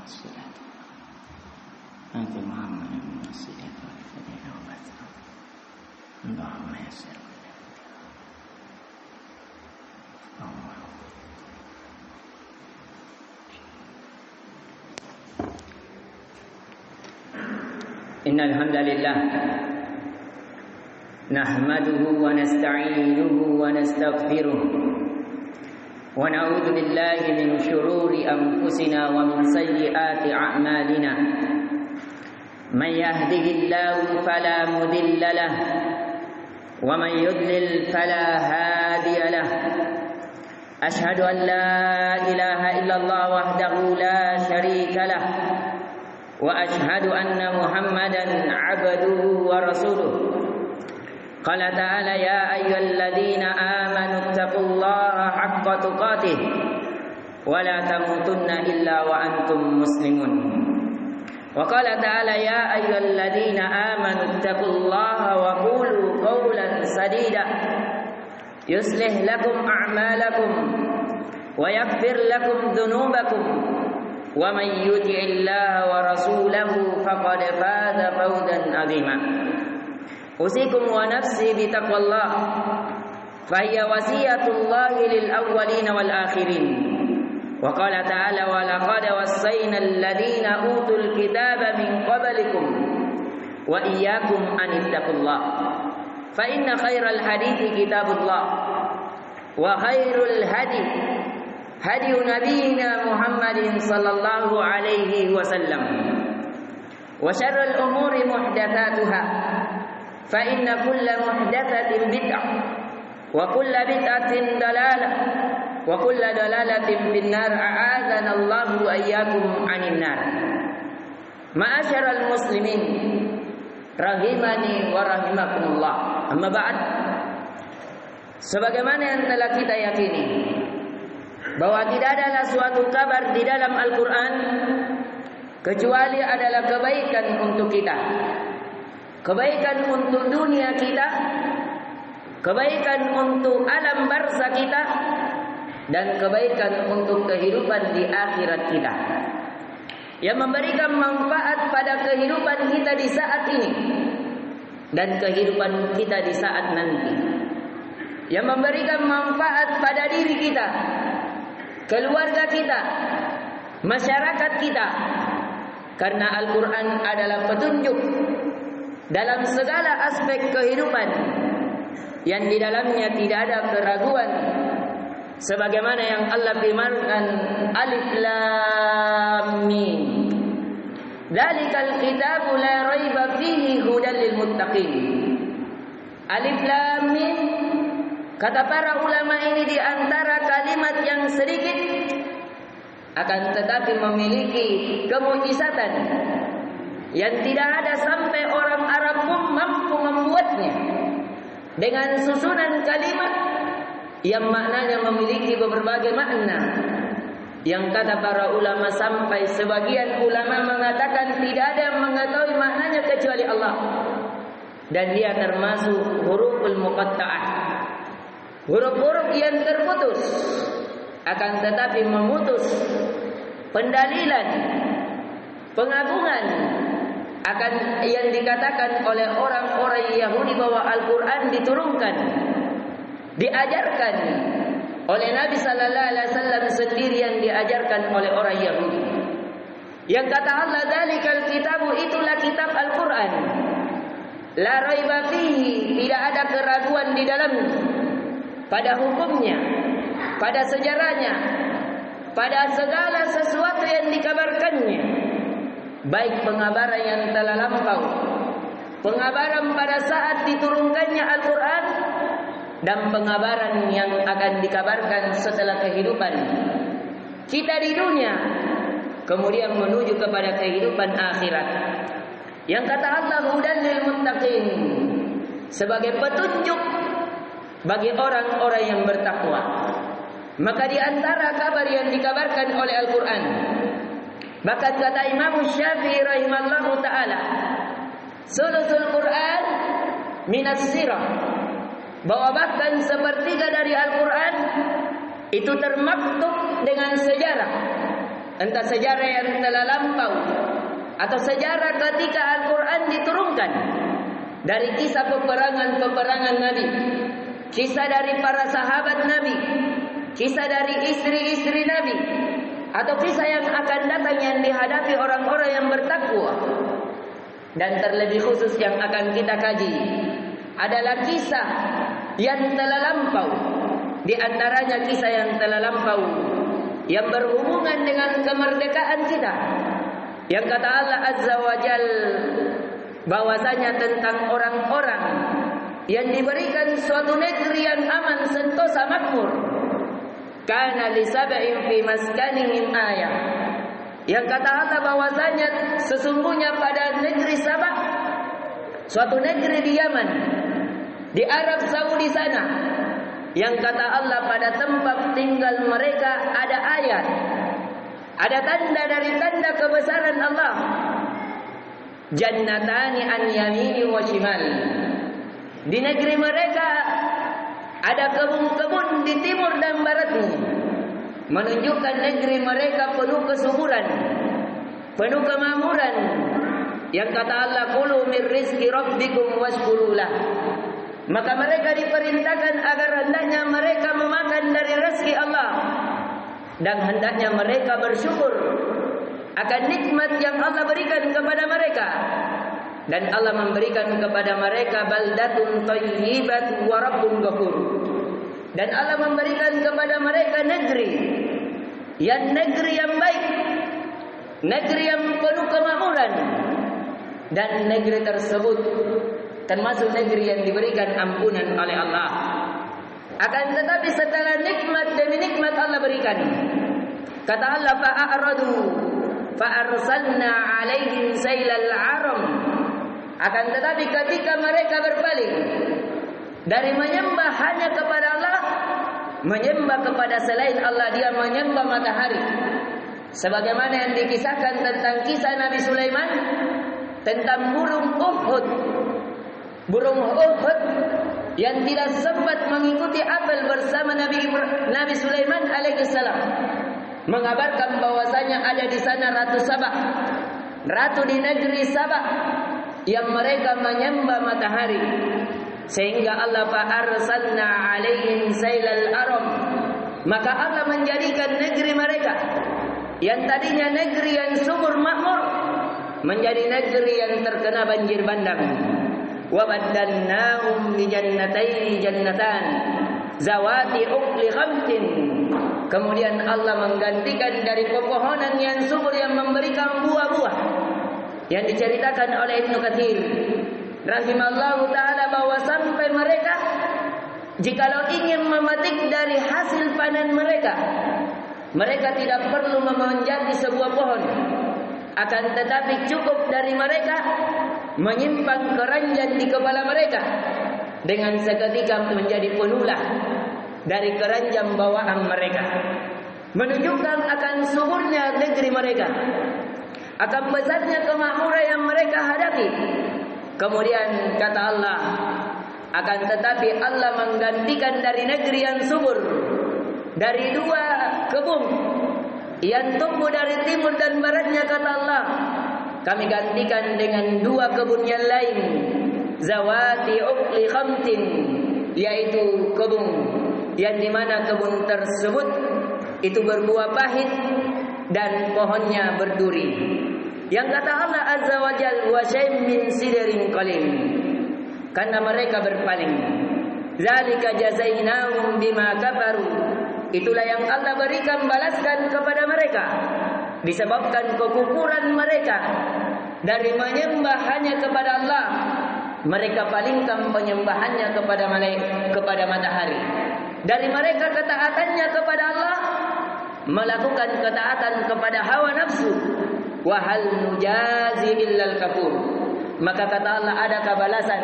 الوسيلة آت محمدا الوسيلة والفضيلة وبعثه اللهم يسر إن الحمد لله نحمده ونستعينه ونستغفره ونعوذ بالله من شرور أنفسنا ومن سيئات أعمالنا من يهده الله فلا مضل له ومن يضلل فلا هادي له أشهد أن لا إله إلا الله وحده لا شريك له وأشهد أن محمدا عبده ورسوله قال تعالى يا أيها الذين آمنوا اتقوا الله حق تقاته ولا تموتن إلا وأنتم مسلمون وقال تعالى يا أيها الذين آمنوا اتقوا الله وقولوا قولا سديدا يصلح لكم أعمالكم ويغفر لكم ذنوبكم ومن يطع الله ورسوله فقد فاز فوزا عظيما أوصيكم ونفسي بتقوى الله فهي وصية الله للأولين والآخرين وقال تعالى ولقد وصينا الذين أوتوا الكتاب من قبلكم وإياكم أن اتقوا الله فإن خير الحديث كتاب الله وخير الهدي هدي نبينا محمد صلى الله عليه وسلم وشر الأمور محدثاتها فإن كل محدثة بدعة وكل بدعة ضلالة وكل ضلالة في النار أعاذنا الله وإياكم عن النار معاشر المسلمين rahimani wa rahimakumullah. Amma ba'd. Sebagaimana yang telah kita yakini bahwa tidak adalah suatu kabar di dalam Al-Quran kecuali adalah kebaikan untuk kita, kebaikan untuk dunia kita, kebaikan untuk alam barzah kita, dan kebaikan untuk kehidupan di akhirat kita, yang memberikan manfaat pada kehidupan kita di saat ini dan kehidupan kita di saat nanti, yang memberikan manfaat pada diri kita, keluarga kita, masyarakat kita, karena Al-Quran adalah petunjuk dalam segala aspek kehidupan yang di dalamnya tidak ada keraguan, sebagaimana yang Allah firmankan Alif Lam Mim Dzalikal kitabu la raiba fihi hudal lil muttaqin. Alif Lam Mim, kata para ulama, ini di antara kalimat yang sedikit akan tetapi memiliki kemujizatan yang tidak ada sampai orang Arab pun mampu membuatnya, dengan susunan kalimat yang maknanya memiliki berbagai makna, yang kata para ulama sampai sebagian ulama mengatakan tidak ada yang mengetahui maknanya kecuali Allah, dan dia termasuk huruful muqatta'ah, huruf-huruf yang terputus akan tetapi memutus pendalilan, pengagungan akan yang dikatakan oleh orang-orang Yahudi bahwa Al-Quran diturunkan, diajarkan oleh Nabi Sallallahu Alaihi Wasallam sendiri, yang diajarkan oleh orang Yahudi. Yang kata Allah, dzalikal kitabu, itulah kitab Al-Quran, la raiba fihi, tidak ada keraguan di dalamnya, pada hukumnya, pada sejarahnya, pada segala sesuatu yang dikabarkannya, baik pengabaran yang telah lampau, pengabaran pada saat diturunkannya Al-Quran, dan pengabaran yang akan dikabarkan setelah kehidupan kita di dunia, kemudian menuju kepada kehidupan akhirat. Yang kata Allah, hudan lil muttaqin, sebagai petunjuk bagi orang-orang yang bertakwa. Maka di antara kabar yang dikabarkan oleh Al-Quran, bahkan kata Imam Syafi'i rahimahullahu ta'ala, sulusul Quran minas sirah, bahwa bahkan sepertiga dari Al-Quran itu termaktub dengan sejarah, entah sejarah yang telah lampau atau sejarah ketika Al-Quran diturunkan, dari kisah peperangan-peperangan Nabi, kisah dari para sahabat Nabi, kisah dari istri-istri Nabi, atau kisah yang akan datang yang dihadapi orang-orang yang bertakwa. Dan terlebih khusus yang akan kita kaji adalah kisah yang telah lampau. Di antaranya kisah yang telah lampau yang berhubungan dengan kemerdekaan kita, yang kata Allah Azza wa Jal bahwasanya tentang orang-orang yang diberikan suatu negeri yang aman, sentosa, makmur. Kana li sab'in fi maskanihim ayah. Yang kata Allah bahwasanya sesungguhnya pada negeri Sabah, suatu negeri di Yaman, di Arab Saudi sana, yang kata Allah pada tempat tinggal mereka ada ayat, ada tanda dari tanda kebesaran Allah. Jannatani an yamini wa shimal. Di negeri mereka ada kebun-kebun di timur dan baratnya, menunjukkan negeri mereka penuh kesuburan, penuh kemakmuran. Yang kata Allah, kulu min rizki rabbikum washkurulah. Maka mereka diperintahkan agar hendaknya mereka memakan dari rezeki Allah, dan hendaknya mereka bersyukur akan nikmat yang Allah berikan kepada mereka. Dan Allah memberikan kepada mereka baldatun thayyibat wa rabbun ghafur. Dan Allah memberikan kepada mereka negeri yang baik, negeri yang penuh kemakmuran, dan negeri tersebut termasuk negeri yang diberikan ampunan oleh Allah. Akan tetapi setelah nikmat demi nikmat Allah berikan, kata Allah, fa'aradu fa'arsalna 'alaihim sailal 'aram. Akan tetapi ketika mereka berpaling dari menyembah hanya kepada Allah, menyembah kepada selain Allah, dia menyembah matahari. Sebagaimana yang dikisahkan tentang kisah Nabi Sulaiman tentang burung Uhud. Burung Uhud yang tidak sempat mengikuti apel bersama Nabi Sulaiman alaihissalam, mengabarkan bahwasanya ada di sana Ratu Sabah, ratu di negeri Sabah, yang mereka menyembah matahari. Sehingga Allah fa'arsalna 'alaihim sailal 'aram. Maka Allah menjadikan negeri mereka yang tadinya negeri yang subur makmur menjadi negeri yang terkena banjir bandang. Wa baddalnahum bi jannatayn jannatan zawati ukli khamtin. Kemudian Allah menggantikan dari pepohonan yang subur yang memberikan buah-buah, yang diceritakan oleh Ibnu Katsir rahimallahu taala bahwa sampai mereka jikalau ingin memetik dari hasil panen mereka, mereka tidak perlu memanjat di sebuah pohon, akan tetapi cukup dari mereka menyimpan keranjang di kepala mereka, dengan seketika menjadi penulah dari keranjang bawaan mereka, menunjukkan akan suburnya negeri mereka, akan besarnya kemakmuran yang mereka hadapi. Kemudian kata Allah, akan tetapi Allah menggantikan dari negeri yang subur, dari dua kebun yang tumbuh dari timur dan baratnya, kata Allah, kami gantikan dengan dua kebun yang lain, zawati ukli khamtin, yaitu kebun yang dimana kebun tersebut itu berbuah pahit dan pohonnya berduri. Yang kata Allah Azza wa Jalla, wa syai'in min sidrin qalil, karena mereka berpaling. Zalika jazainahum bima kafaru. Itulah yang Allah berikan balaskan kepada mereka disebabkan kekufuran mereka dari menyembah hanya kepada Allah. Mereka palingkan penyembahannya kepada matahari. Dari mereka ketaatannya kepada Allah, melakukan ketaatan kepada hawa nafsu. Wa hal nujazi illal kafur. Maka kata Allah, adakah balasan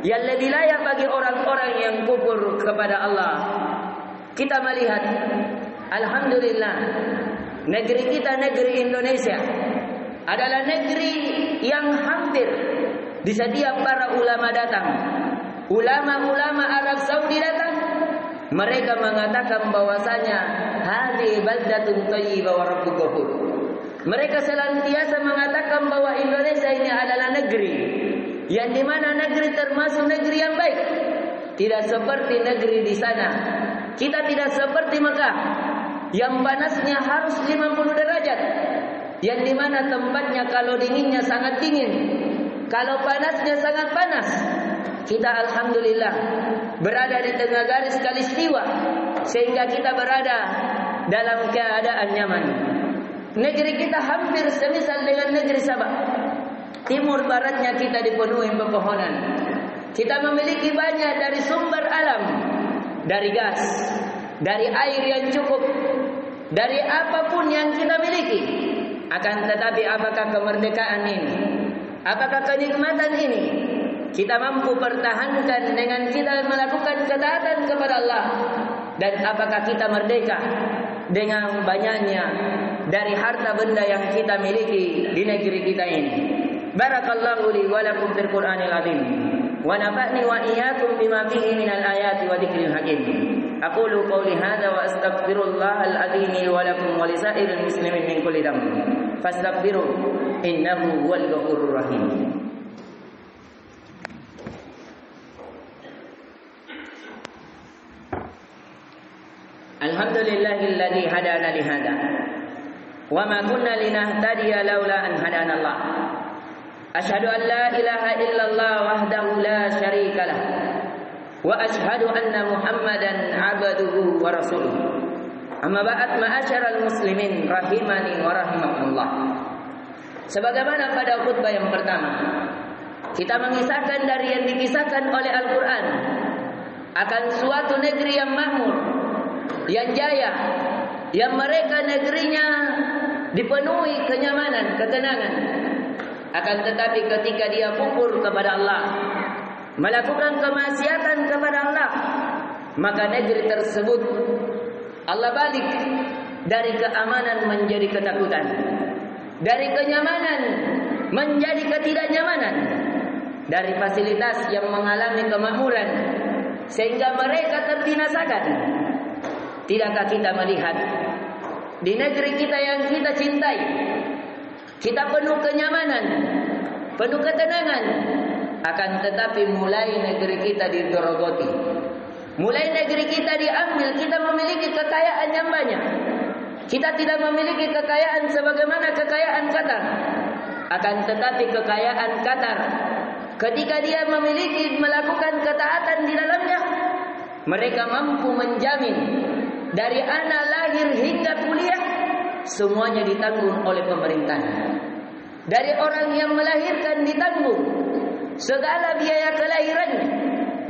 yang lebih layak bagi orang-orang yang kufur kepada Allah? Kita melihat, alhamdulillah, negeri kita, negeri Indonesia, adalah negeri yang hampir di setiap para ulama datang. Ulama-ulama Arab Saudi datang, Mereka mengatakan bahwasanya hadhihi baldatun thayyibah wa rabbun ghafur. Mereka senantiasa mengatakan bahwa Indonesia ini adalah negeri yang dimana negeri termasuk negeri yang baik. Tidak seperti negeri di sana. Kita tidak seperti Mekah yang panasnya harus 50 derajat. Yang dimana tempatnya kalau dinginnya sangat dingin, kalau panasnya sangat panas. Kita alhamdulillah berada di tengah garis khalistiwa, sehingga kita berada dalam keadaan nyaman. Negeri kita hampir semisal dengan negeri Sabah. Timur baratnya kita dipenuhi pepohonan. Kita memiliki banyak dari sumber alam, dari gas, dari air yang cukup, dari apapun yang kita miliki. Akan tetapi apakah kemerdekaan ini, apakah kenikmatan ini kita mampu pertahankan dengan kita melakukan ketaatan kepada Allah? Dan apakah kita merdeka dengan banyaknya dari harta benda yang kita miliki di negeri kita ini? Barakallahu li wa lakum fil Qur'anil azim wa nafa'ni wa iyyakum bima fihi minal ayati wa dzikril hakim. Aqulu qawli hadza wa astaghfirullahal azim li wa lakum wa lisairil muslimin min kulli dhanb. Fastaghfiruhu innahu huwal ghafurur rahim. Alhamdulillahilladzi hadana li hadza wa ma kunna linahtadiya laula an hadana Allah. Asyhadu an la ilaha illallah wahdahu la syarika lah wa asyhadu anna Muhammadan 'abduhu wa rasuluh. Amma ba'd, ma'asyiral muslimin rahimani wa rahimakumullah. Sebagaimana pada khutbah yang pertama kita mengisahkan dari yang dikisahkan oleh Al-Qur'an akan suatu negeri yang makmur, yang jaya, yang mereka negerinya dipenuhi kenyamanan, ketenangan. Akan tetapi ketika dia kufur kepada Allah, melakukan kemaksiatan kepada Allah, maka negeri tersebut Allah balik dari keamanan menjadi ketakutan, dari kenyamanan menjadi ketidaknyamanan, dari fasilitas yang mengalami kemakmuran sehingga mereka terbinasakan. Tidakkah kita melihat di negeri kita yang kita cintai, kita penuh kenyamanan, penuh ketenangan, akan tetapi mulai negeri kita digerogoti, mulai negeri kita diambil. Kita memiliki kekayaan yang banyak, kita tidak memiliki kekayaan sebagaimana kekayaan Qatar. Akan tetapi kekayaan Qatar, ketika dia memiliki melakukan ketaatan di dalamnya, mereka mampu menjamin dari anak lahir hingga kuliah semuanya ditanggung oleh pemerintah. Dari orang yang melahirkan ditanggung segala biaya kelahirannya.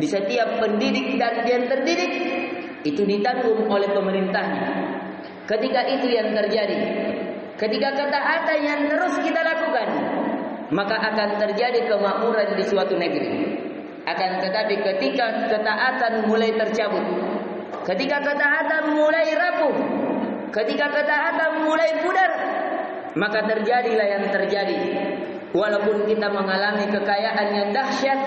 Di setiap pendidik dan yang terdidik itu ditanggung oleh pemerintahnya. Ketika itu yang terjadi, ketika ketaatan yang terus kita lakukan, maka akan terjadi kemakmuran di suatu negeri. Akan tetapi ketika ketaatan mulai tercabut, ketika ketaatan mulai rapuh, ketika ketaatan mulai pudar, maka terjadilah yang terjadi. Walaupun kita mengalami kekayaan yang dahsyat,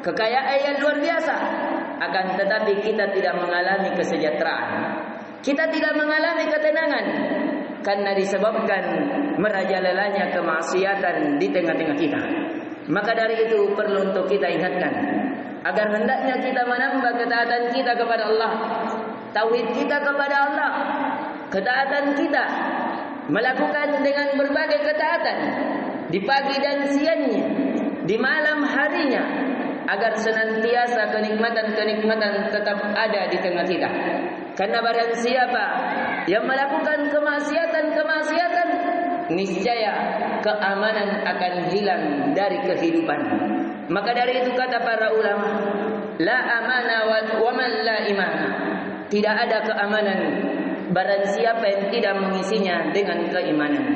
kekayaan yang luar biasa, akan tetapi kita tidak mengalami kesejahteraan, kita tidak mengalami ketenangan, karena disebabkan merajalelanya kemaksiatan di tengah-tengah kita. Maka dari itu perlu untuk kita ingatkan agar hendaknya kita menambah ketaatan kita kepada Allah, tauhid kita kepada Allah, ketaatan kita melakukan dengan berbagai ketaatan di pagi dan siangnya, di malam harinya, agar senantiasa kenikmatan-kenikmatan tetap ada di tengah kita. Karena barang siapa yang melakukan kemaksiatan, niscaya keamanan akan hilang dari kehidupan. Maka dari itu kata para ulama, la amana wa man la imana. Tidak ada keamanan barang siapa yang tidak mengisinya dengan keimanan.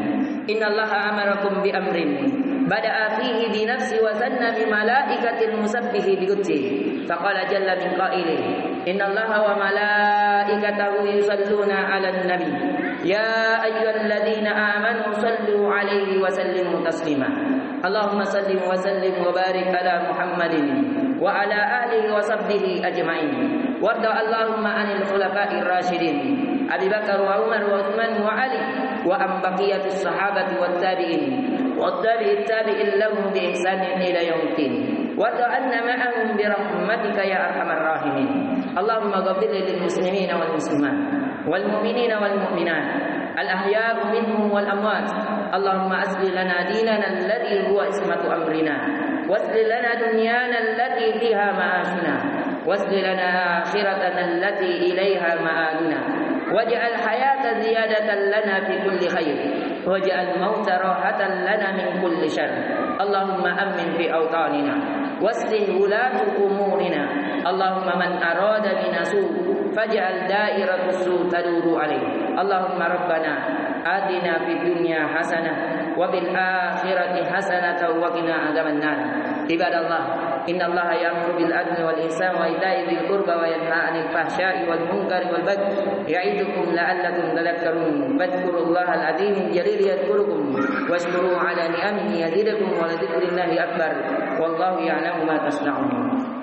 Innallaha amarakum bi amrin bada'a fihi bi nafsi wa sanna bi malaikatil musabbihi bi qudsi. Faqala jalla min qailin innallaha wa malaikatahu yusalluna 'alan nabi ya ayyuhalladzina amanu sallu 'alaihi wa sallimu taslima. Allahumma salli wa sallim wa barik ala Muhammadin wa ala alihi wa sahbihi ajma'in. وارض اللهم عن الخلفاء الراشدين أبي بكر وعمر وعثمان وعلي وعن بقية الصحابة والتابعين التابعين لهم بإحسان إلى يوم الدين وارض عنا معهم برحمتك يا أرحم الراحمين اللهم اغفر للمسلمين والمسلمات والمؤمنين والمؤمنات الأحياء منهم والأموات اللهم أصلح لنا ديننا الذي هو عصمة أمرنا واصلح لنا دنيانا التي فيها معاشنا واصلح لنا آخرتنا التي إليها مآلنا واجعل الحياة زيادة لنا في كل خير واجعل الموت راحة لنا من كل شر اللهم أمن في أوطاننا واصلح ولاة أمورنا اللهم من أراد بنا سوء فاجعل دائرة السوء تدور عليه اللهم ربنا آتنا في الدنيا حسنة وفي الآخرة حسنة وقنا عذاب النار عباد الله إن الله يأمر بالعدل والإحسان وإيتاء ذي القربى وينهى عن الفحشاء والمنكر والبغي يعظكم لعلكم تذكرون فاذكروا الله العظيم الجليل يذكركم واشكروه على نعمه يزدكم ولذكر الله أكبر والله يعلم ما تصنعون